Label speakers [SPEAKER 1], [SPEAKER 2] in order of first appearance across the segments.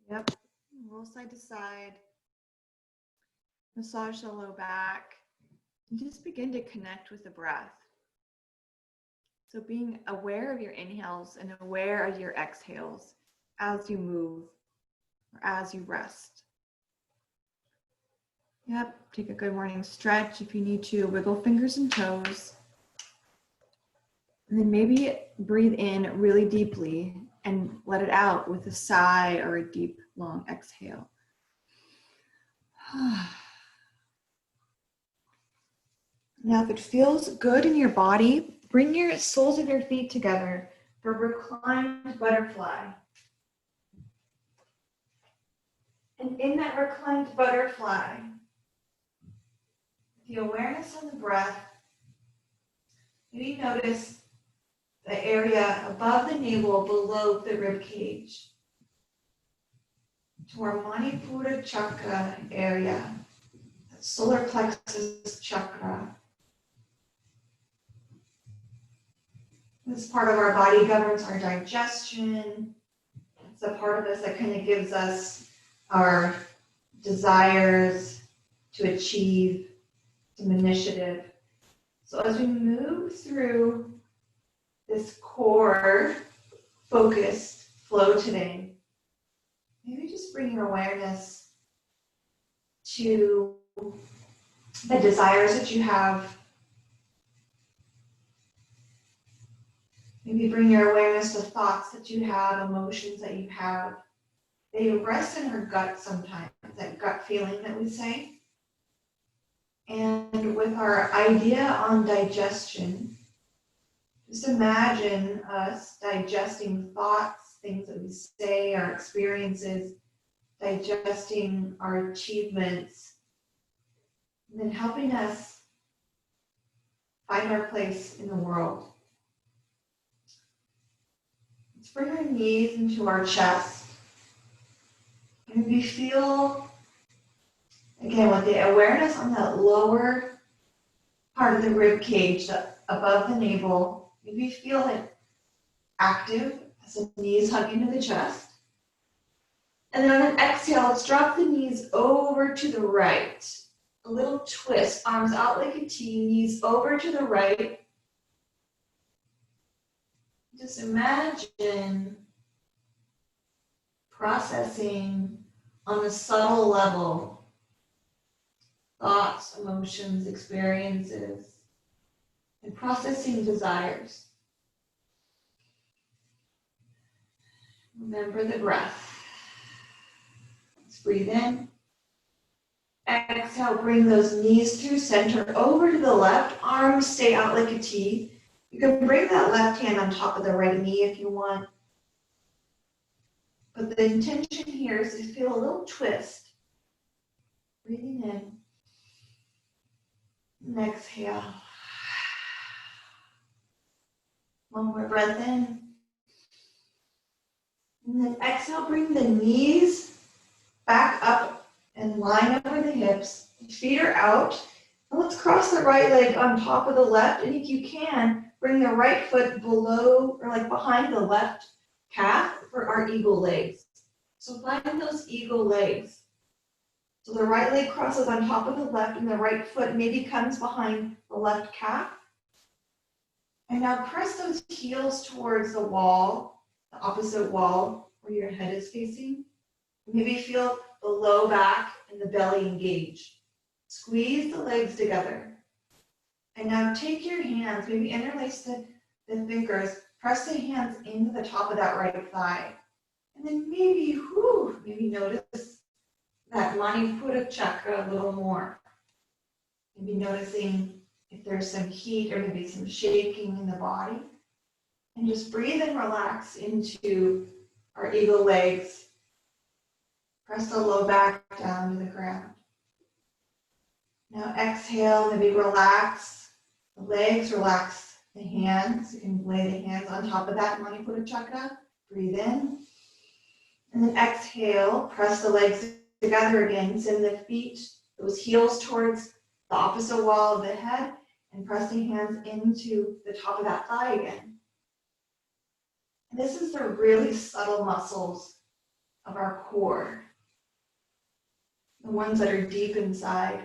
[SPEAKER 1] Yep. Roll side to side. Massage the low back. And just begin to connect with the breath. So being aware of your inhales and aware of your exhales as you move or as you rest. Yep, take a good morning stretch if you need to. Wiggle fingers and toes. And then maybe breathe in really deeply and let it out with a sigh or a deep, long exhale. Now, if it feels good in your body, bring your soles of your feet together for reclined butterfly. And in that reclined butterfly, the awareness on the breath, maybe notice the area above the navel, below the rib cage, to our Manipura Chakra area, that solar plexus chakra. This part of our body governs our digestion. It's a part of us that kind of gives us our desires to achieve, some initiative. So as we move through this core focused flow today, maybe just bring your awareness to the desires that you have. Maybe bring your awareness to thoughts that you have, emotions that you have. They rest in our gut sometimes, that gut feeling that we say. And with our idea on digestion, just imagine us digesting thoughts, things that we say, our experiences, digesting our achievements, and then helping us find our place in the world. Let's bring our knees into our chest. And we feel, again, with the awareness on that lower part of the rib cage, above the navel, maybe feel it active as the knees hug into the chest. And then on an exhale, let's drop the knees over to the right. A little twist, arms out like a T, knees over to the right. Just imagine processing on a subtle level thoughts, emotions, experiences, and processing desires. Remember the breath. Let's breathe in. Exhale, bring those knees through center over to the left. Arms stay out like a T. You can bring that left hand on top of the right knee if you want. But the intention here is to feel a little twist. Breathing in. And exhale. One more breath in. And then exhale, bring the knees back up and line over the hips. Feet are out. And let's cross the right leg on top of the left. And if you can, bring the right foot below or like behind the left calf for our eagle legs. So find those eagle legs. So the right leg crosses on top of the left and the right foot maybe comes behind the left calf. And now press those heels towards the wall, the opposite wall where your head is facing. Maybe feel the low back and the belly engage. Squeeze the legs together. And now take your hands, maybe interlace the fingers, press the hands into the top of that right thigh. And then maybe notice that Manipura Chakra a little more. Maybe noticing if there's some heat or maybe some shaking in the body. And just breathe and relax into our eagle legs. Press the low back down to the ground. Now exhale, maybe relax the legs, relax the hands. You can lay the hands on top of that Manipura Chakra. Breathe in. And then exhale, press the legs together again. Send the feet, those heels towards the opposite wall of the head, and press the hands into the top of that thigh again. And this is the really subtle muscles of our core, the ones that are deep inside.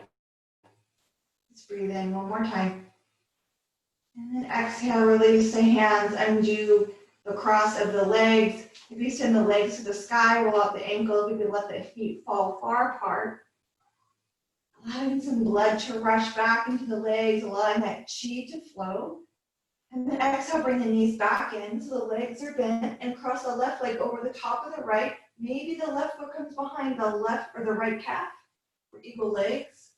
[SPEAKER 1] Let's breathe in one more time. And then exhale, release the hands, undo the cross of the legs. If you send the legs to the sky, roll out the ankles. We could let the feet fall far apart. Allowing some blood to rush back into the legs, allowing that chi to flow. And then exhale, bring the knees back in so the legs are bent, and cross the left leg over the top of the right. Maybe the left foot comes behind the left or the right calf for eagle legs.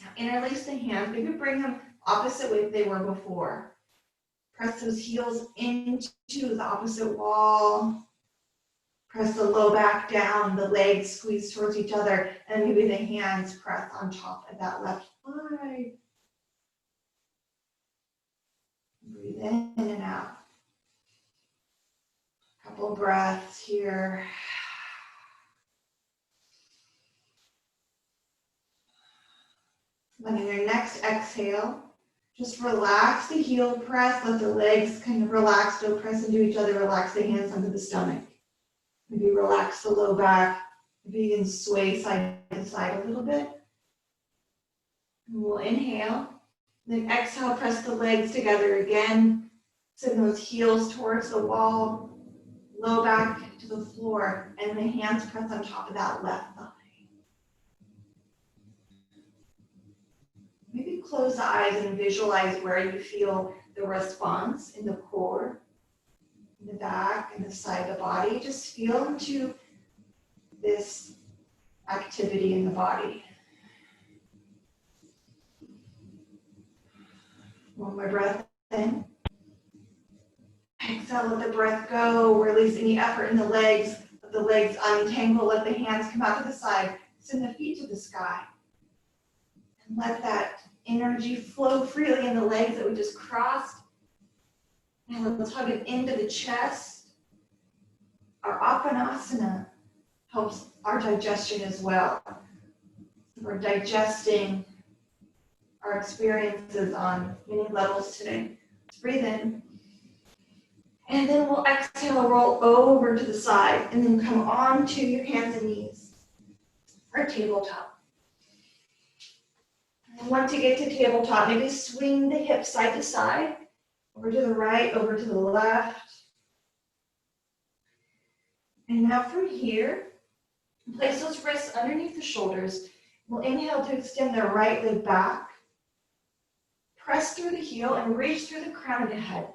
[SPEAKER 1] Now interlace the hands, maybe bring them opposite way they were before. Press those heels into the opposite wall. Press the low back down, the legs squeeze towards each other, and maybe the hands press on top of that left thigh. Breathe in and out. Couple breaths here. Then in your next exhale, just relax the heel press, let the legs kind of relax, don't press into each other, relax the hands under the stomach. Maybe relax the low back, maybe you can sway side to side a little bit. And we'll inhale, then exhale, press the legs together again, send those heels towards the wall, low back to the floor, and the hands press on top of that left thigh. Maybe close the eyes and visualize where you feel the response in the core, in the back, and the side of the body. Just feel into this activity in the body. One more breath in. Exhale, let the breath go. Release any effort in the legs. Let the legs untangle. Let the hands come out to the side. Send the feet to the sky. And let that energy flow freely in the legs that we just crossed. And let's hug it into the chest. Our apanasana helps our digestion as well. We're digesting our experiences on many levels today. Let's breathe in. And then we'll exhale, roll over to the side, and then come on to your hands and knees for tabletop. And once you get to tabletop, maybe swing the hips side to side, over to the right, over to the left. And now from here, place those wrists underneath the shoulders. We'll inhale to extend the right leg back. Press through the heel and reach through the crown of the head.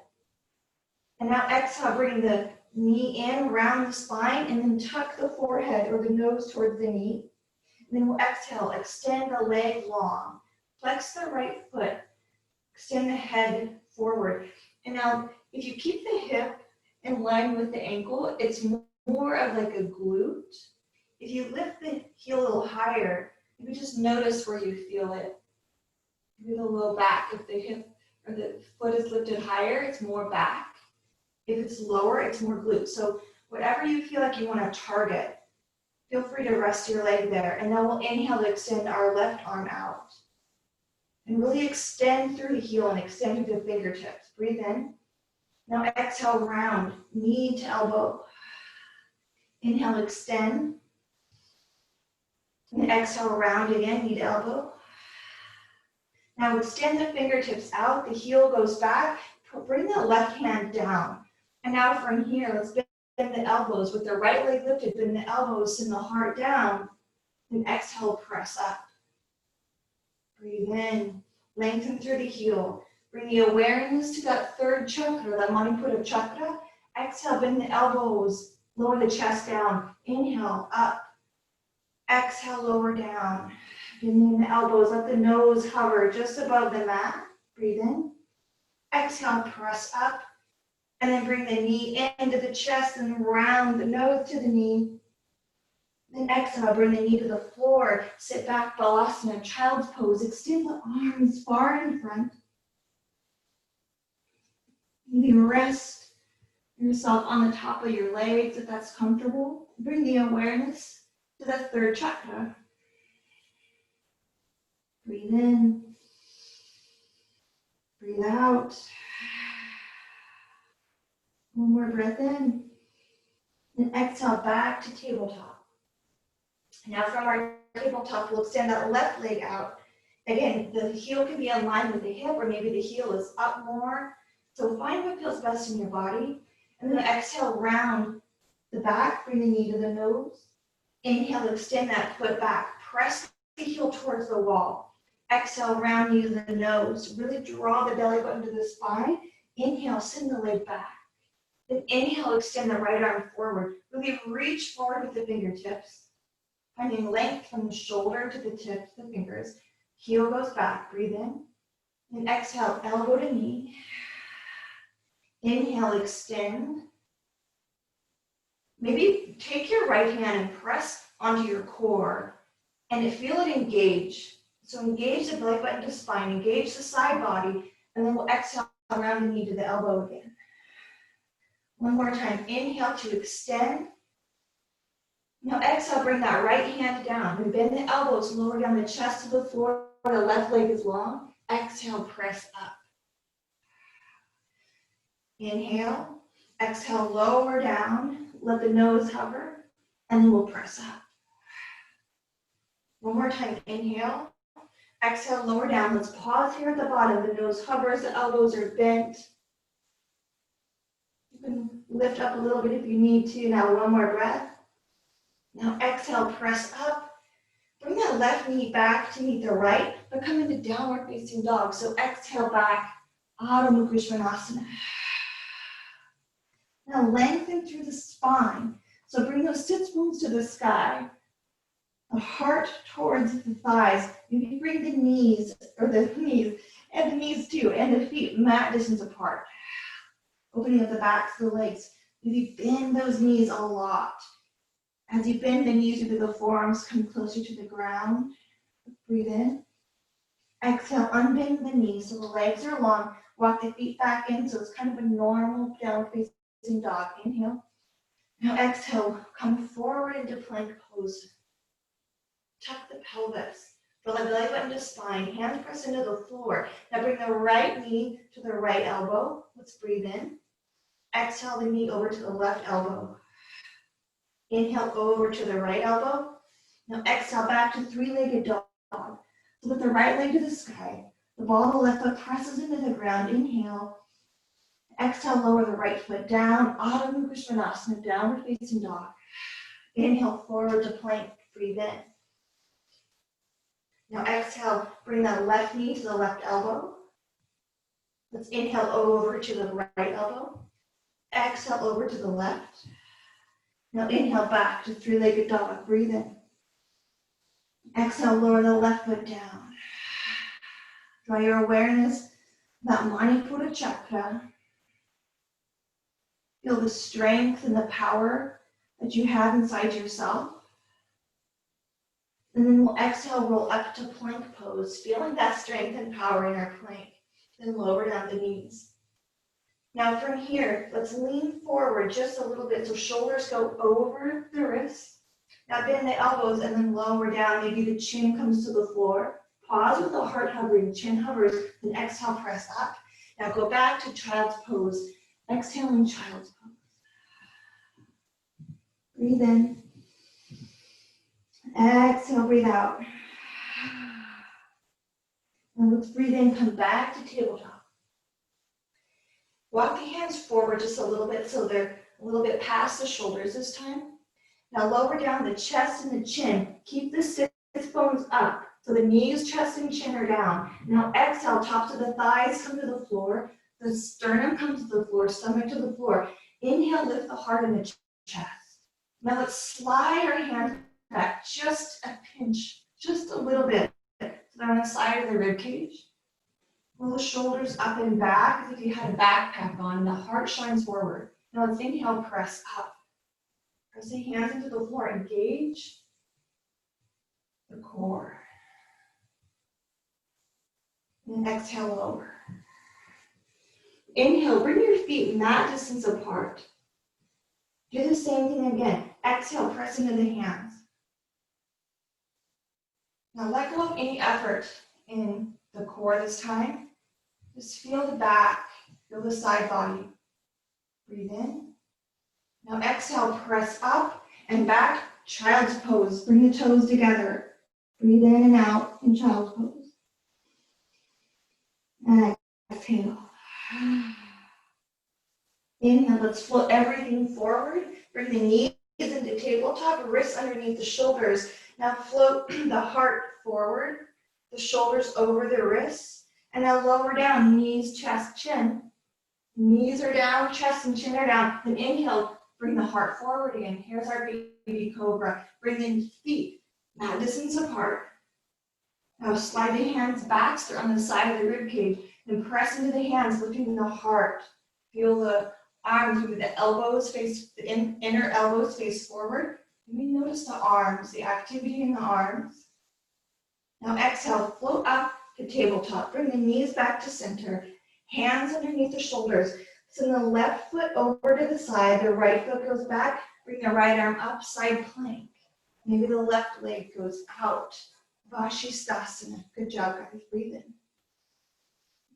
[SPEAKER 1] And now exhale, bring the knee in, round the spine, and then tuck the forehead or the nose towards the knee. And then we'll exhale, extend the leg long. Flex the right foot, extend the head forward. And now, if you keep the hip in line with the ankle, it's more of like a glute. If you lift the heel a little higher, you just notice where you feel it. Maybe the low back. If the hip or the foot is lifted higher, it's more back. If it's lower, it's more glute. So whatever you feel like you want to target, feel free to rest your leg there. And then we'll inhale to extend our left arm out. And really extend through the heel and extend through the fingertips. Breathe in. Now exhale, round, knee to elbow. Inhale, extend. And exhale, round again, knee to elbow. Now extend the fingertips out, the heel goes back. Bring the left hand down. And now from here, let's bend the elbows with the right leg lifted, bend the elbows, send the heart down. Then exhale, press up. Breathe in, lengthen through the heel. Bring the awareness to that third chakra, that Manipura Chakra. Exhale, bend the elbows, lower the chest down. Inhale, up. Exhale, lower down. Bending the elbows, let the nose hover just above the mat. Breathe in. Exhale, press up. And then bring the knee into the chest and round the nose to the knee. Then exhale, bring the knee to the floor. Sit back, Balasana, child's pose. Extend the arms far in front. You can rest yourself on the top of your legs if that's comfortable. Bring the awareness to that third chakra. Breathe in. Breathe out. One more breath in. And exhale back to tabletop. Now from our tabletop, we'll extend that left leg out. Again, the heel can be in line with the hip, or maybe the heel is up more. So find what feels best in your body. And then exhale, round the back, bring the knee to the nose. Inhale, extend that foot back. Press the heel towards the wall. Exhale, round knee to the nose. Really draw the belly button to the spine. Inhale, send the leg back. Then inhale, extend the right arm forward. Really reach forward with the fingertips. Finding length from the shoulder to the tips of the fingers. Heel goes back, breathe in. And exhale, elbow to knee. Inhale, extend. Maybe take your right hand and press onto your core and feel it engage. So engage the belly button to spine, engage the side body, and then we'll exhale around the knee to the elbow again. One more time, inhale to extend. Now exhale, bring that right hand down and bend the elbows, lower down the chest to the floor. The left leg is long. Exhale, press up. Inhale, exhale, lower down, let the nose hover, and then we'll press up. One more time, inhale, exhale, lower down. Let's pause here at the bottom. The nose hovers, the elbows are bent. You can lift up a little bit if you need to. Now one more breath. Now exhale, press up. Bring that left knee back to meet the right, but come into downward facing dog. So exhale back, Adho Mukha Svanasana. Now lengthen through the spine. So bring those sits bones to the sky. The heart towards the thighs. Maybe bring the knees, or the knees, and the knees too, and the feet mat distance apart. Opening up the backs of the legs. Maybe bend those knees a lot. As you bend the knees, maybe the forearms come closer to the ground. Breathe in. Exhale, unbend the knees so the legs are long. Walk the feet back in so it's kind of a normal downward facing dog. Inhale. Now exhale, come forward into plank pose. Tuck the pelvis. Draw the belly button to spine. Hands press into the floor. Now bring the right knee to the right elbow. Let's breathe in. Exhale the knee over to the left elbow. Inhale over to the right elbow. Now exhale back to three-legged dog. So with the right leg to the sky, the ball of the left foot presses into the ground. Inhale. Exhale, lower the right foot down. Adho Mukha Svanasana, downward facing dog. Inhale forward to plank. Breathe in. Now exhale, bring that left knee to the left elbow. Let's inhale over to the right elbow. Exhale over to the left. Now inhale back to three-legged dog. Breathe in. Exhale, lower the left foot down. Draw your awareness, that Manipura Chakra. Feel the strength and the power that you have inside yourself. And then we'll exhale, roll up to plank pose, feeling that strength and power in our plank. Then lower down the knees. Now from here, let's lean forward just a little bit so shoulders go over the wrists. Now bend the elbows and then lower down. Maybe the chin comes to the floor. Pause with the heart hovering, chin hovers, then exhale, press up. Now go back to child's pose. Exhaling child's pose. Breathe in. Exhale, breathe out. And let's breathe in, come back to tabletop. Walk the hands forward just a little bit so they're a little bit past the shoulders this time. Now lower down the chest and the chin. Keep the sits bones up. So the knees, chest, and chin are down. Now exhale, tops of the thighs come to the floor. The sternum comes to the floor, stomach to the floor. Inhale, lift the heart and the chest. Now let's slide our hands back just a pinch, just a little bit. So they're on the side of the rib cage. Roll the shoulders up and back as if you had a backpack on, and the heart shines forward. Now let's inhale, press up. Press the hands into the floor, engage the core. And exhale, lower. Inhale, bring your feet mat distance apart. Do the same thing again. Exhale, press into the hands. Now let go of any effort in the core this time. Just feel the back, feel the side body. Breathe in. Now exhale, press up and back, child's pose. Bring the toes together. Breathe in and out in child's pose. And exhale. Inhale, let's float everything forward. Bring the knees into tabletop, wrists underneath the shoulders. Now float the heart forward, the shoulders over the wrists. And now lower down, knees, chest, chin. Knees are down, chest and chin are down. Then inhale, bring the heart forward again. Here's our baby cobra. Bring the feet mat distance apart. Now slide the hands back, start on the side of the rib cage. Then press into the hands, lifting the heart. Feel the arms, maybe the elbows face, the inner elbows face forward. Maybe notice the arms, the activity in the arms. Now exhale, float up to tabletop. Bring the knees back to center. Hands underneath the shoulders. Send the left foot over to the side. The right foot goes back. Bring the right arm up, side plank. Maybe the left leg goes out. Vashisthasana. Good job, guys. Breathe in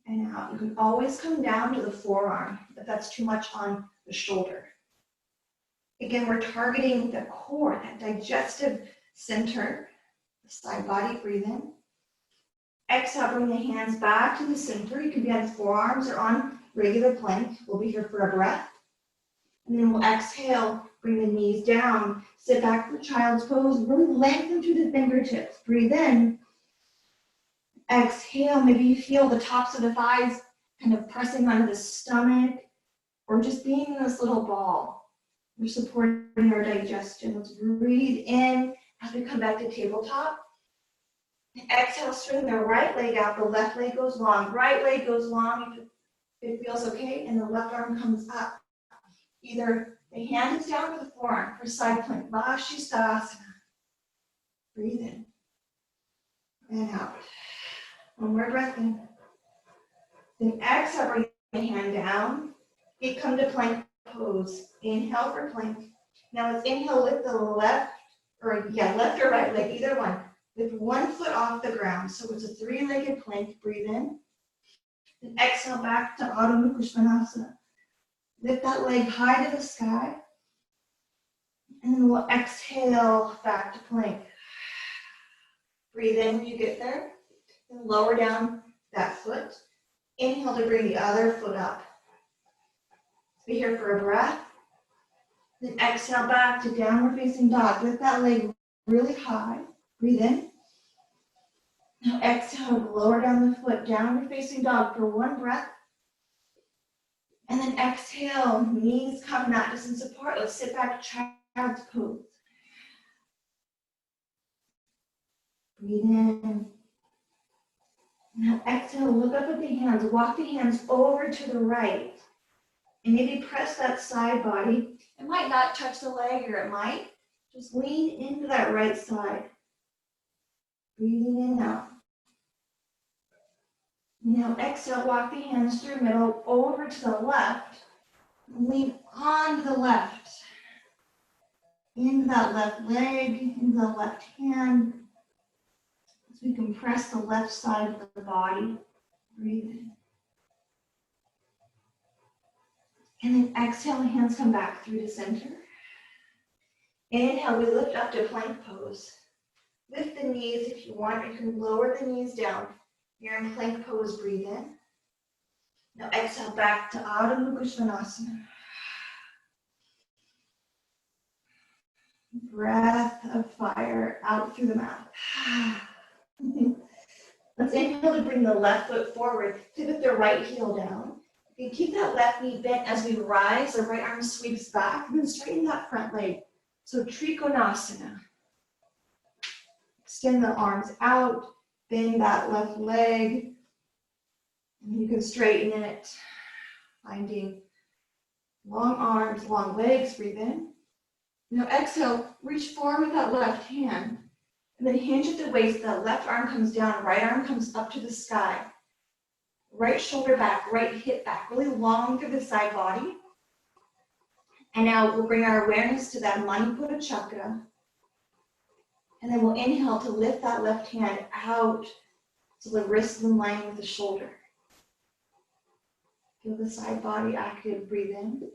[SPEAKER 1] and out. You can always come down to the forearm if that's too much on the shoulder. Again, we're targeting the core, that digestive center, the side body. Breathe in. Exhale, bring the hands back to the center. You can be on forearms or on regular plank. We'll be here for a breath. And then we'll exhale, bring the knees down, sit back for child's pose, really lengthen through the fingertips. Breathe in. Exhale, maybe you feel the tops of the thighs kind of pressing onto the stomach or just being in this little ball. We're supporting our digestion. Let's breathe in as we come back to tabletop. Exhale, straighten the right leg out. The left leg goes long. Right leg goes long if it feels okay, and the left arm comes up. Either the hand is down or the forearm for side plank. Vashisthasana. Breathe in and out. One more breath in. Then exhale, bring the hand down. Feet come to plank pose. Inhale for plank. Now let's inhale, lift the left or right leg, either one. Lift one foot off the ground. So it's a three-legged plank. Breathe in. Then exhale back to Adho Mukha Svanasana. Lift that leg high to the sky. And then we'll exhale back to plank. Breathe in when you get there. Then lower down that foot. Inhale to bring the other foot up. Be here for a breath. Then exhale back to downward facing dog. Lift that leg really high. Breathe in. Now exhale, lower down the foot, downward facing dog for one breath. And then exhale, knees come mat distance apart. Let's sit back, child's pose. Breathe in. Now exhale, look up at the hands. Walk the hands over to the right. And maybe press that side body. It might not touch the leg, or it might. Just lean into that right side. Breathing in and out. Now exhale, walk the hands through middle over to the left. Lean on the left. Into that left leg, into the left hand. As we compress the left side of the body. Breathe in. And then exhale, hands come back through to center. Inhale, we lift up to plank pose. Lift the knees if you want. You can lower the knees down. You're in plank pose, breathe in. Now exhale back to Adho Mukha Svanasana. Breath of fire out through the mouth. Let's inhale to bring the left foot forward. Pivot the right heel down. You can keep that left knee bent as we rise. The right arm sweeps back. And then straighten that front leg. So Trikonasana. Extend the arms out. Bend that left leg. And you can straighten it. Finding long arms, long legs. Breathe in. Now exhale, reach forward with that left hand. And then hinge at the waist. That left arm comes down. Right arm comes up to the sky. Right shoulder back, right hip back. Really long through the side body. And now we'll bring our awareness to that Manipura Chakra. And then we'll inhale to lift that left hand out so the wrist in line with the shoulder. Feel the side body active. Breathe in.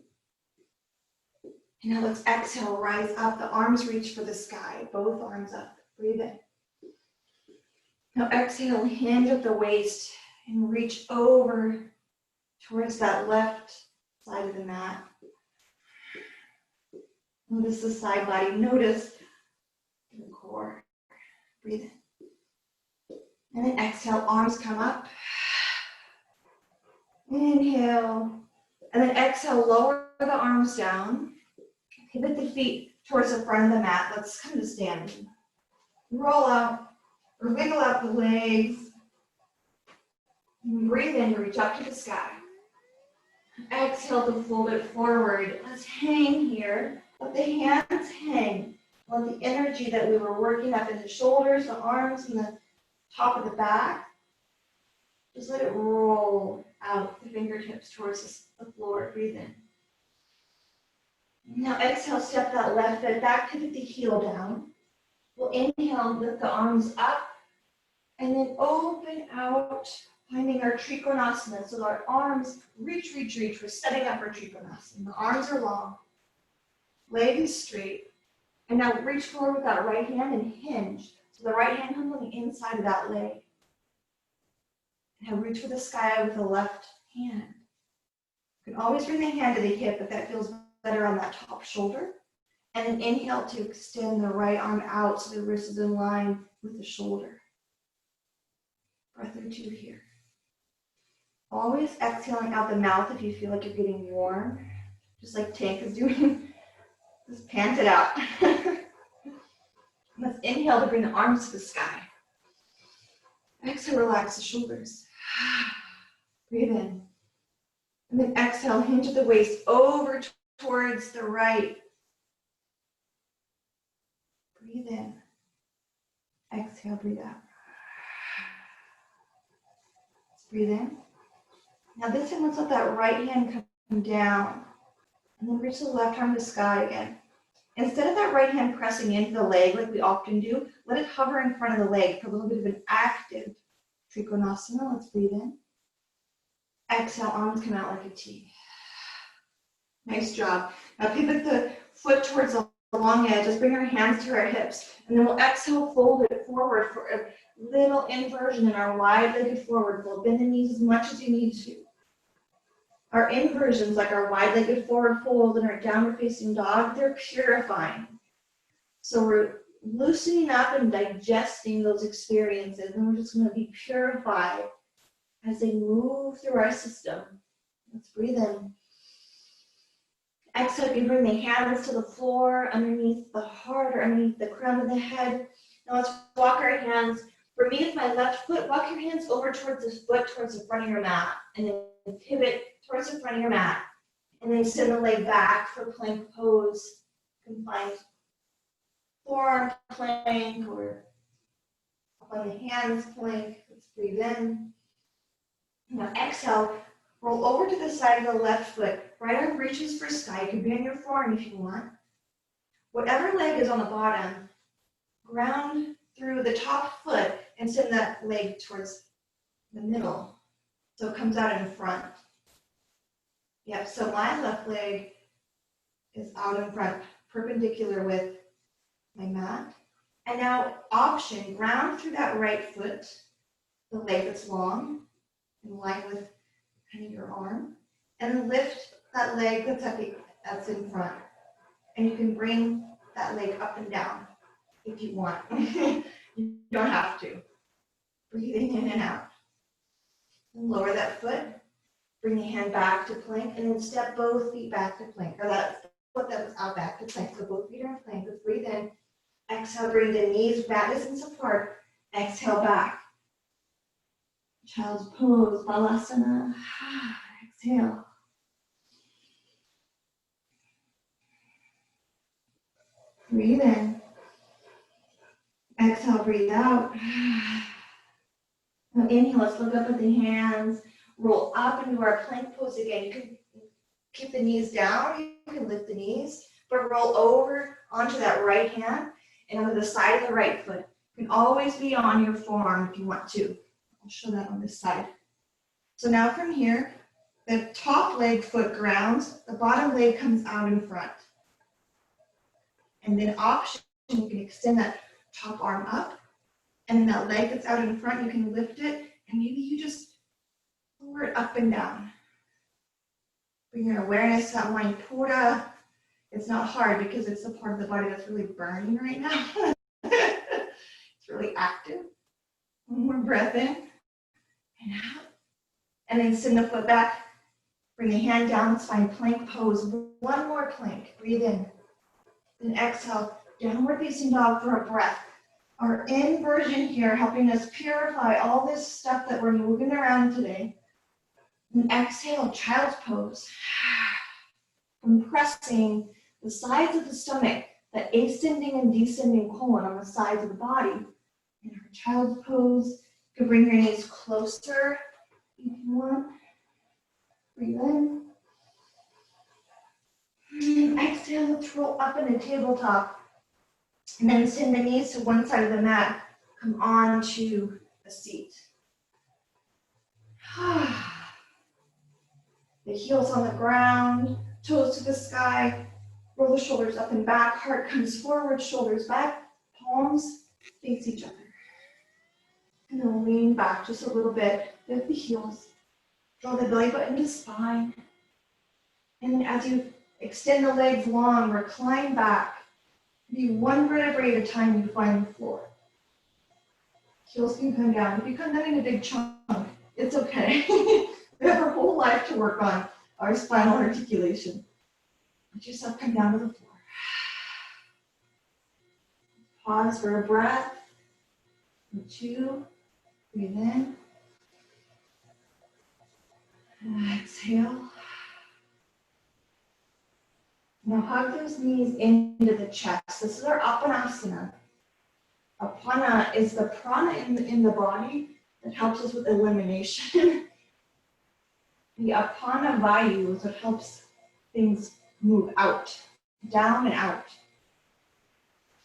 [SPEAKER 1] And now let's exhale, rise up. The arms reach for the sky, both arms up. Breathe in. Now exhale, hinge at the waist and reach over towards that left side of the mat. Notice the side body. Notice the core. Breathe in. And then exhale, arms come up. Inhale. And then exhale, lower the arms down. Pivot the feet towards the front of the mat. Let's come to standing. Roll out or wiggle out the legs. And breathe in to reach up to the sky. Exhale to fold it forward. Let's hang here. Let the hands hang. Let the energy that we were working up in the shoulders, the arms, and the top of the back, just let it roll out the fingertips towards the floor. Breathe in. Now exhale, step that left foot back, pivot the heel down. We'll inhale, lift the arms up, and then open out, finding our Trikonasana. So our arms reach. We're setting up our Trikonasana. The arms are long, leg is straight. And now reach forward with that right hand and hinge. So the right hand comes on the inside of that leg. Now reach for the sky with the left hand. You can always bring the hand to the hip if that feels better on that top shoulder. And then inhale to extend the right arm out so the wrist is in line with the shoulder. Breath or two here. Always exhaling out the mouth if you feel like you're getting warm, just like Tank is doing. Just pant it out. Let's inhale to bring the arms to the sky. Exhale, relax the shoulders. Breathe in. And then exhale, hinge at the waist over towards the right. Breathe in. Exhale, breathe out. Let's breathe in. Now this time, let's let that right hand come down. And then reach the left arm to the sky again. Instead of that right hand pressing into the leg like we often do, let it hover in front of the leg for a little bit of an active Trikonasana. Let's breathe in. Exhale, arms come out like a T. Nice job. Now pivot the foot towards the long edge. Just bring our hands to our hips. And then we'll exhale, fold it forward for a little inversion in our wide-legged forward fold. Bend the knees as much as you need to. Our inversions, like our wide-legged forward fold and our downward facing dog, they're purifying. So we're loosening up and digesting those experiences, and we're just going to be purified as they move through our system. Let's breathe in. Exhale, you can bring the hands to the floor, underneath the heart or underneath the crown of the head. Now let's walk our hands. For me, with my left foot, walk your hands over towards this foot, towards the front of your mat, and then pivot towards the front of your mat. And then send the leg back for plank pose. You can find forearm plank or up on the hands plank. Let's breathe in. Now exhale, roll over to the side of the left foot. Right arm reaches for sky. You can bend your forearm if you want. Whatever leg is on the bottom, ground through the top foot and send that leg towards the middle. So it comes out in front. Yep, so my left leg is out in front, perpendicular with my mat. And now option, ground through that right foot, the leg that's long, in line with kind of your arm, and lift that leg that's in front. And you can bring that leg up and down if you want. You don't have to. Breathing in and out. And lower that foot. Bring the hand back to plank, and then step both feet back to plank. Or that foot that was out back to plank. So both feet are in plank. Let's breathe in. Exhale, bring the knees mat distance apart. Exhale back. Child's pose, balasana. Exhale. Breathe in. Exhale, breathe out. Now inhale, let's look up at the hands. Roll up into our plank pose again. You can keep the knees down. You can lift the knees, but roll over onto that right hand and onto the side of the right foot. You can always be on your forearm if you want to. I'll show that on this side. So now from here, the top leg foot grounds, the bottom leg comes out in front. And then option, you can extend that top arm up, and then that leg that's out in front, you can lift it, and maybe you just pull it up and down. Bring your awareness to that Manipura. It's not hard because it's the part of the body that's really burning right now. It's really active. One more breath in and out. And then send the foot back. Bring the hand down. Let's find plank pose. One more plank. Breathe in. Then exhale. Downward facing dog for a breath. Our inversion here, helping us purify all this stuff that we're moving around today. And exhale, child's pose. Compressing the sides of the stomach, that ascending and descending colon on the sides of the body. In our child's pose, you can bring your knees closer if you want. Breathe in. And exhale, let's roll up in a tabletop. And then send the knees to one side of the mat. Come on to a seat. The heels on the ground, toes to the sky. Roll the shoulders up and back. Heart comes forward, shoulders back. Palms face each other. And then lean back just a little bit. Lift the heels. Draw the belly button to spine. And then as you extend the legs long, recline back. Be one vertebrae at a time you find the floor. Heels can come down. If you come down in a big chunk, it's okay. We have our whole life to work on our spinal articulation. Let yourself come down to the floor. Pause for a breath. And 2. Breathe in. And exhale. Now hug those knees into the chest. This is our Apanasana. Apana is the prana in the body that helps us with elimination. The Apana Vayu is what helps things move out, down and out.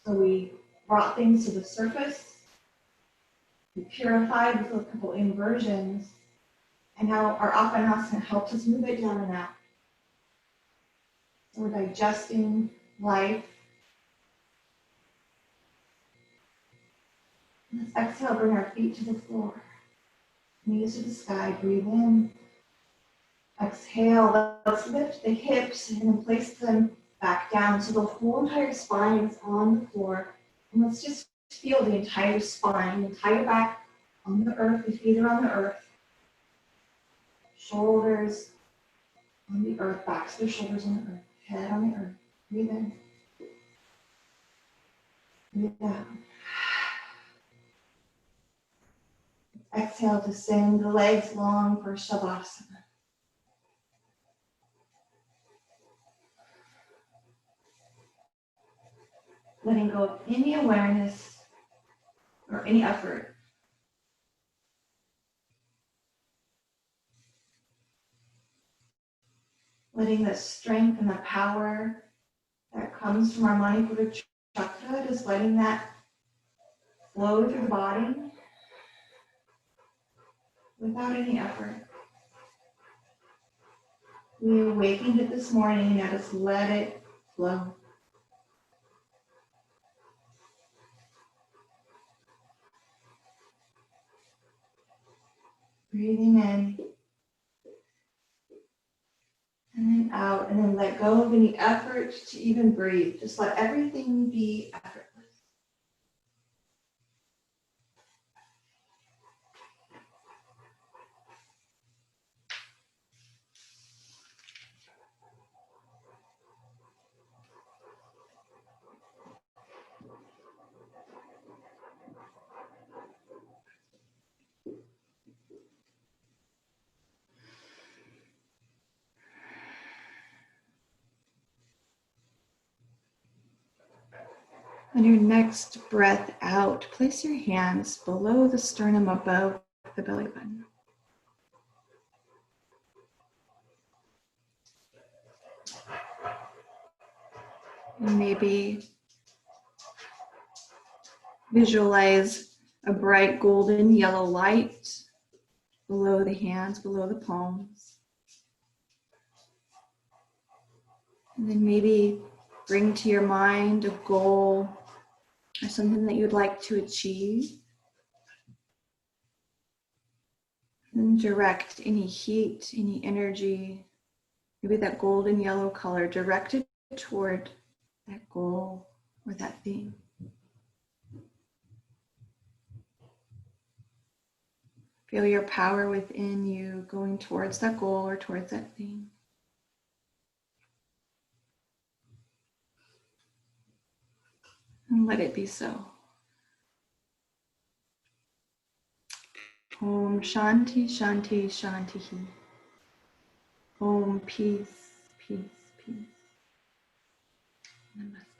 [SPEAKER 1] So we brought things to the surface, we purified with a couple inversions, and now our Apanasana helps us move it down and out. So we're digesting life. Let's exhale, bring our feet to the floor. Knees to the sky, breathe in. Exhale, let's lift the hips and then place them back down so the whole entire spine is on the floor. And let's just feel the entire spine, the entire back on the earth, the feet are on the earth. Shoulders on the earth, backs of the shoulders on the earth, head on the earth. Breathe in. Breathe out. Exhale to send the legs long for Shavasana. Letting go of any awareness or any effort. Letting the strength and the power that comes from our Manipura Chakra, just letting that flow through the body without any effort. We awakened it this morning, now just let it flow. Breathing in and then out, and then let go of any effort to even breathe. Just let everything be effortless. On your next breath out, place your hands below the sternum, above the belly button. And maybe visualize a bright golden yellow light below the hands, below the palms. And then maybe bring to your mind a goal or something that you'd like to achieve. And direct any heat, any energy, maybe that golden yellow color, direct it toward that goal or that thing. Feel your power within you going towards that goal or towards that thing. And let it be so. Om Shanti Shanti Shanti. Om peace, peace, peace. Namaste.